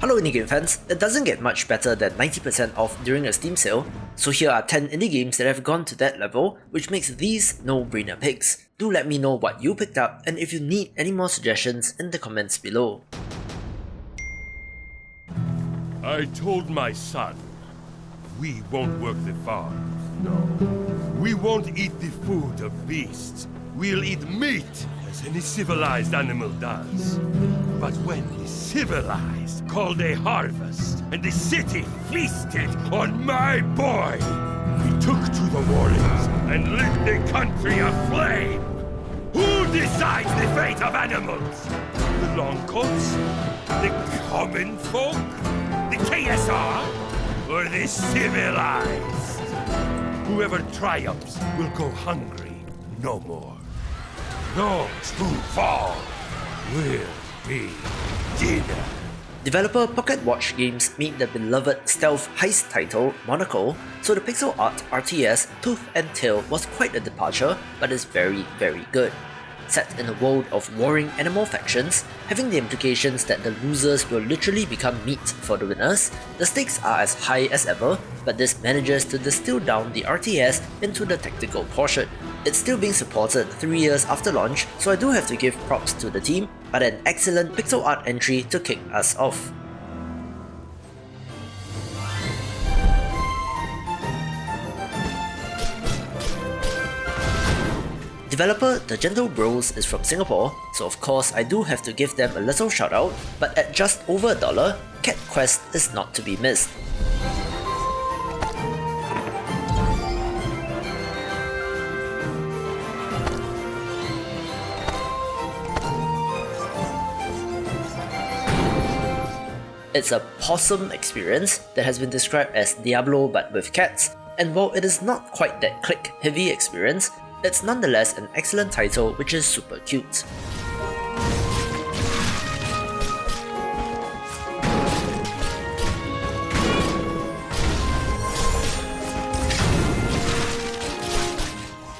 Hello indie game fans, it doesn't get much better than 90% off during a Steam sale, so here are 10 indie games that have gone to that level, which makes these no-brainer picks. Do let me know what you picked up and if you need any more suggestions in the comments below. I told my son, we won't work the farms, no. We won't eat the food of beasts. We'll eat meat, as any civilized animal does. But when the civilized called a harvest, and the city feasted on my boy, we took to the warlands and lit the country aflame. Who decides the fate of animals? The longcoats? The common folk? The KSR? Or the civilized? Whoever triumphs will go hungry no more. Those who fall will be dinner. Developer Pocket Watch Games made the beloved stealth heist title Monocle, so the pixel art RTS Tooth and Tail was quite a departure, but is very good. Set in a world of warring animal factions, having the implications that the losers will literally become meat for the winners, the stakes are as high as ever, but this manages to distill down the RTS into the tactical portion. It's still being supported 3 years after launch, so I do have to give props to the team, but an excellent pixel art entry to kick us off. Developer The Gentle Bros is from Singapore, so of course I do have to give them a little shout out, but at just over $1, Cat Quest is not to be missed. It's a possum experience that has been described as Diablo but with cats, and while it is not quite that click-heavy experience, it's nonetheless an excellent title which is super cute.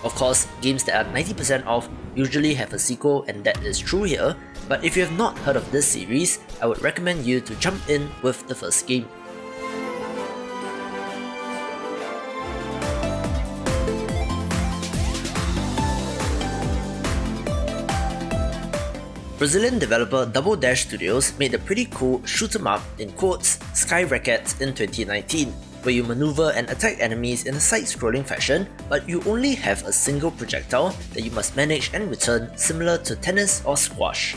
Of course, games that are 90% off usually have a sequel, and that is true here, but if you have not heard of this series, I would recommend you to jump in with the first game. Brazilian developer Double Dash Studios made a pretty cool shoot-'em-up in quotes Sky Racket in 2019, where you maneuver and attack enemies in a side-scrolling fashion, but you only have a single projectile that you must manage and return, similar to tennis or squash.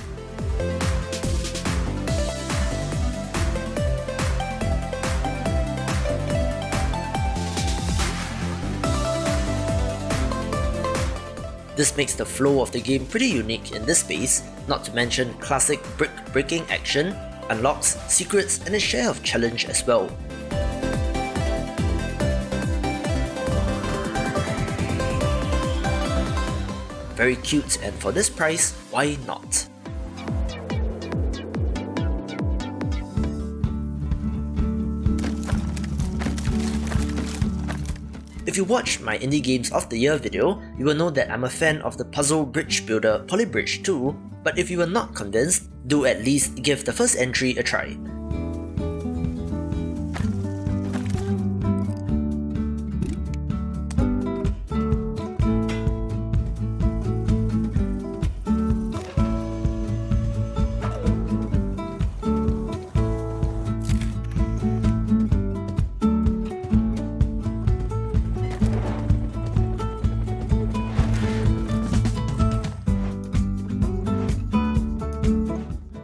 This makes the flow of the game pretty unique in this space, not to mention classic brick-breaking action, unlocks, secrets, and a share of challenge as well. Very cute, and for this price, why not? If you watched my Indie Games of the Year video, you will know that I'm a fan of the puzzle bridge builder Polybridge 2, but if you were not convinced, do at least give the first entry a try.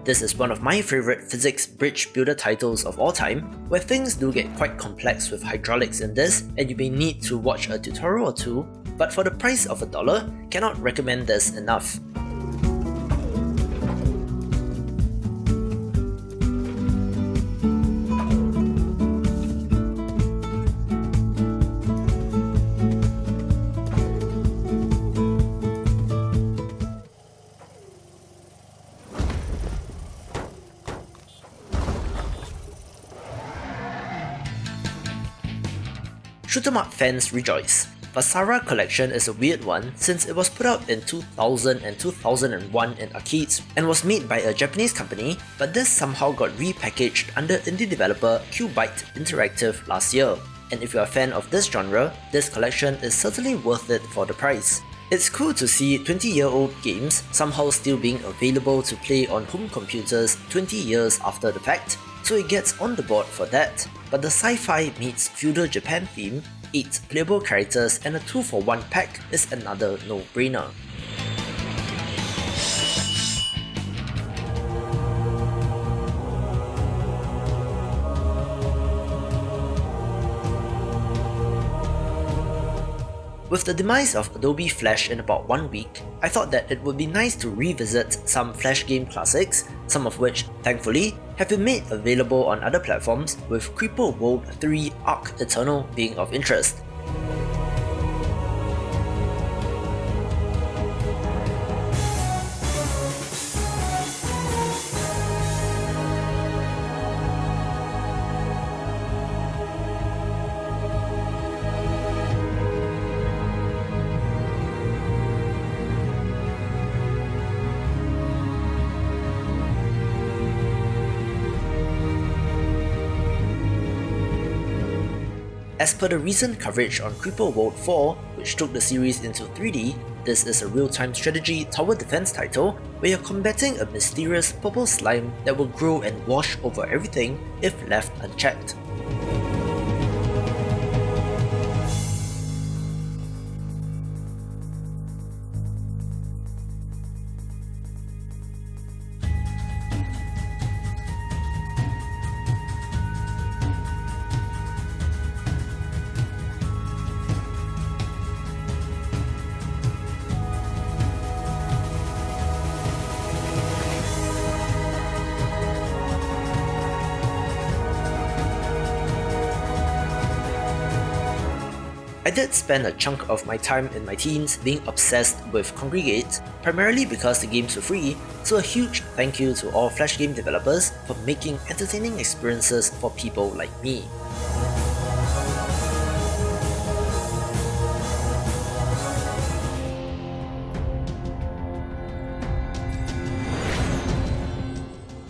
This is one of my favourite physics bridge builder titles of all time, where things do get quite complex with hydraulics in this, and you may need to watch a tutorial or two, but for the price of $1, cannot recommend this enough. Shoot 'em up fans rejoice. VASARA Collection is a weird one since it was put out in 2000 and 2001 in arcades and was made by a Japanese company, but this somehow got repackaged under indie developer Qbyte Interactive last year. And if you're a fan of this genre, this collection is certainly worth it for the price. It's cool to see 20-year-old games somehow still being available to play on home computers 20 years after the fact, so it gets on the board for that. But the sci-fi meets feudal Japan theme, 8 playable characters and a 2-for-1 pack is another no-brainer. With the demise of Adobe Flash in about 1 week, I thought that it would be nice to revisit some Flash game classics, some of which, thankfully, have been made available on other platforms, with Creeper World 3 Arc Eternal being of interest. As per the recent coverage on Creeper World 4, which took the series into 3D, this is a real-time strategy tower defense title where you're combating a mysterious purple slime that will grow and wash over everything if left unchecked. I did spend a chunk of my time in my teens being obsessed with Congregate, primarily because the games were free, so a huge thank you to all Flash game developers for making entertaining experiences for people like me.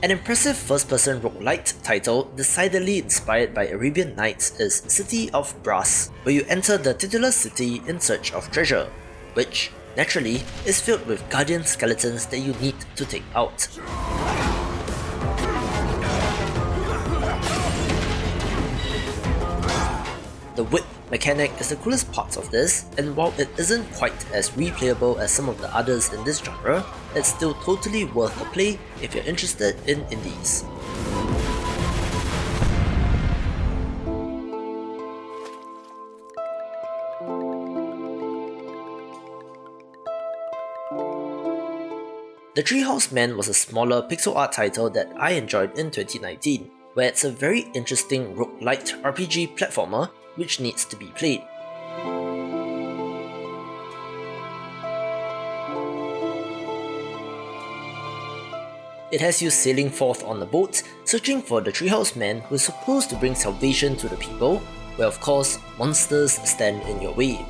An impressive first-person roguelite title decidedly inspired by Arabian Nights is City of Brass, where you enter the titular city in search of treasure, which, naturally, is filled with guardian skeletons that you need to take out. The whip mechanic is the coolest part of this, and while it isn't quite as replayable as some of the others in this genre, it's still totally worth a play if you're interested in indies. The Treehouse Man was a smaller pixel art title that I enjoyed in 2019, where it's a very interesting roguelite RPG platformer which needs to be played. It has you sailing forth on a boat, searching for the Treehouse Man who is supposed to bring salvation to the people, where of course monsters stand in your way.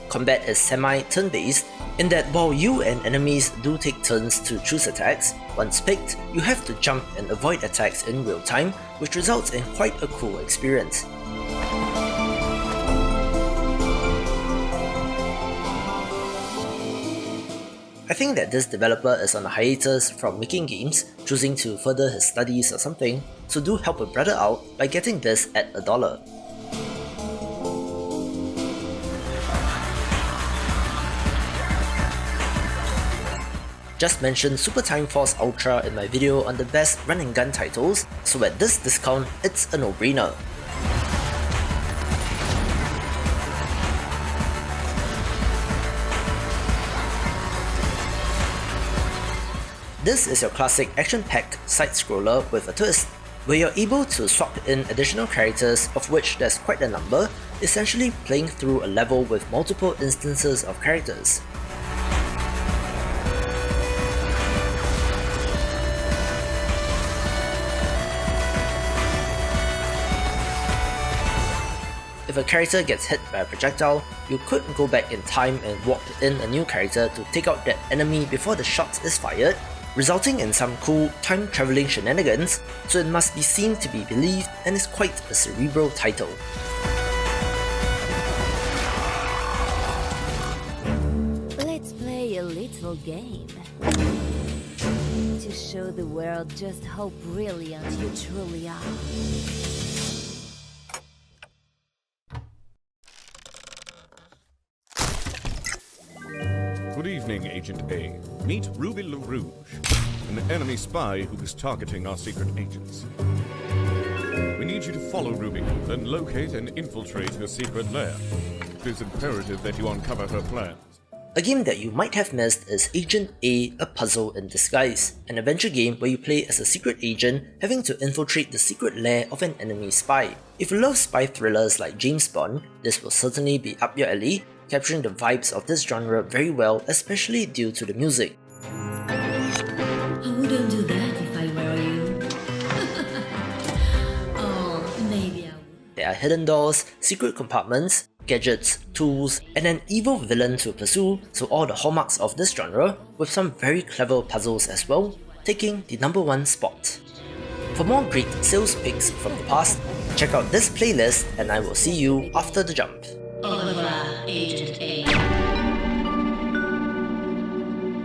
Combat is semi-turn-based, in that while you and enemies do take turns to choose attacks, once picked, you have to jump and avoid attacks in real time, which results in quite a cool experience. I think that this developer is on a hiatus from making games, choosing to further his studies or something, so do help a brother out by getting this at $1. Just mentioned Super Time Force Ultra in my video on the best run and gun titles, so at this discount, it's a no-brainer. This is your classic action-packed side-scroller with a twist, where you're able to swap in additional characters, of which there's quite a number, essentially playing through a level with multiple instances of characters. If a character gets hit by a projectile, you could go back in time and walk in a new character to take out that enemy before the shot is fired, resulting in some cool time-traveling shenanigans, so it must be seen to be believed and is quite a cerebral title. Let's play a little game to show the world just how brilliant you truly are. Good evening, Agent A. Meet Ruby LaRouge, an enemy spy who is targeting our secret agents. We need you to follow Ruby, then locate and infiltrate her secret lair. It is imperative that you uncover her plans. A game that you might have missed is Agent A, A Puzzle in Disguise, an adventure game where you play as a secret agent having to infiltrate the secret lair of an enemy spy. If you love spy thrillers like James Bond, this will certainly be up your alley, capturing the vibes of this genre very well, especially due to the music. I wouldn't do that if I were you. Oh, maybe I would. There are hidden doors, secret compartments, gadgets, tools, and an evil villain to pursue, so all the hallmarks of this genre, with some very clever puzzles as well, taking the #1 spot. For more great sales picks from the past, check out this playlist and I will see you after the jump. Au revoir, Agent A.